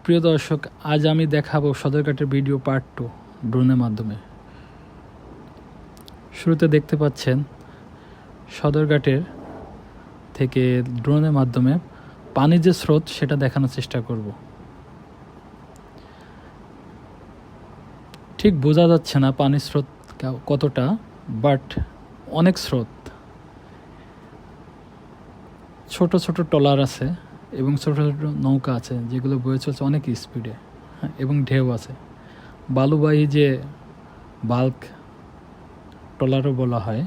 প্রিয় দর্শক, আজ আমি দেখাবো সদরঘাটের ভিডিও পার্ট 2 ড্রোনের মাধ্যমে। শুরুতে দেখতে পাচ্ছেন সদরঘাটের থেকে ড্রোনের মাধ্যমে পানির যে স্রোত সেটা দেখানোর চেষ্টা করব। ঠিক বোঝা যাচ্ছে না পানির স্রোত কতটা, বাট অনেক স্রোত। ছোট ছোট ট্রলার আছে এবং ছোট ছোট নৌকা আছে যেগুলো বয়ে চলছে অনেক স্পিডে, এবং ঢেউ আছে। বালুবাহী যে বাল্ক ট্রলারও বলা হয়,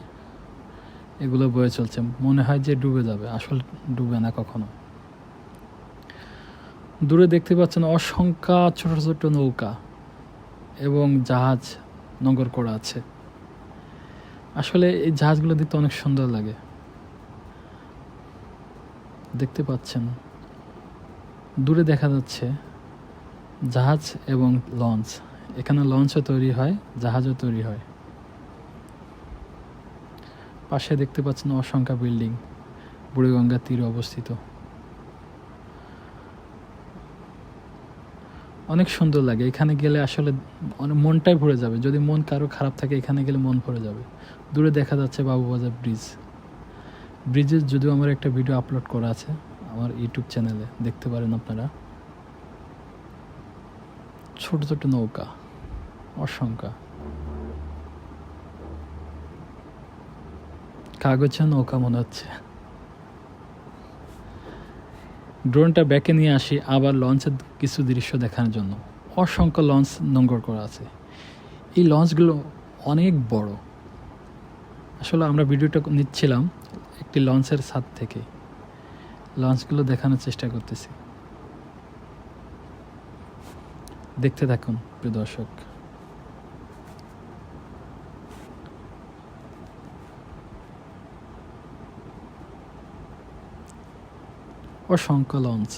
এগুলো বয়ে চলছে। মনে হয় যে ডুবে যাবে, আসলে ডুবে না কখনো। দূরে দেখতে পাচ্ছেন অসংখ্য ছোট ছোট নৌকা এবং জাহাজ নগর করা আছে। আসলে এই জাহাজগুলো দেখতে অনেক সুন্দর লাগে। দেখতে পাচ্ছেন দূরে দেখা যাচ্ছে জাহাজ এবং লঞ্চ। এখানে লঞ্চও তৈরি হয়, জাহাজও তৈরি হয়। পাশে দেখতে পাচ্ছেন অসংখ্য বিল্ডিং, বুড়িগঙ্গার তীরে অবস্থিত। অনেক সুন্দর লাগে এখানে গেলে, আসলে মনটাই ভরে যাবে। যদি মন কারো খারাপ থাকে, এখানে গেলে মন ভরে যাবে। দূরে দেখা যাচ্ছে বাবুবাজার ব্রিজ। ব্রিজের যদিও আমার একটা ভিডিও আপলোড করা আছে আমার ইউটিউব চ্যানেলে, দেখতে পারেন আপনারা। ছোট ছোট নৌকা অসংখ্য, কাগজের নৌকা মনে হচ্ছে। ড্রোনটা ব্যাকে নিয়ে আসি আবার লঞ্চের কিছু দৃশ্য দেখানোর জন্য। অসংখ্য লঞ্চ নোঙ্গর করা আছে। এই লঞ্চগুলো অনেক বড়। আসলে আমরা ভিডিওটা নিচ্ছিলাম একটি লঞ্চের ছাদ থেকে। লঞ্চগুলো দেখানোর চেষ্টা করতেছি, দেখতে থাকুন প্রিয় দর্শক। অসংখ্য লঞ্চ।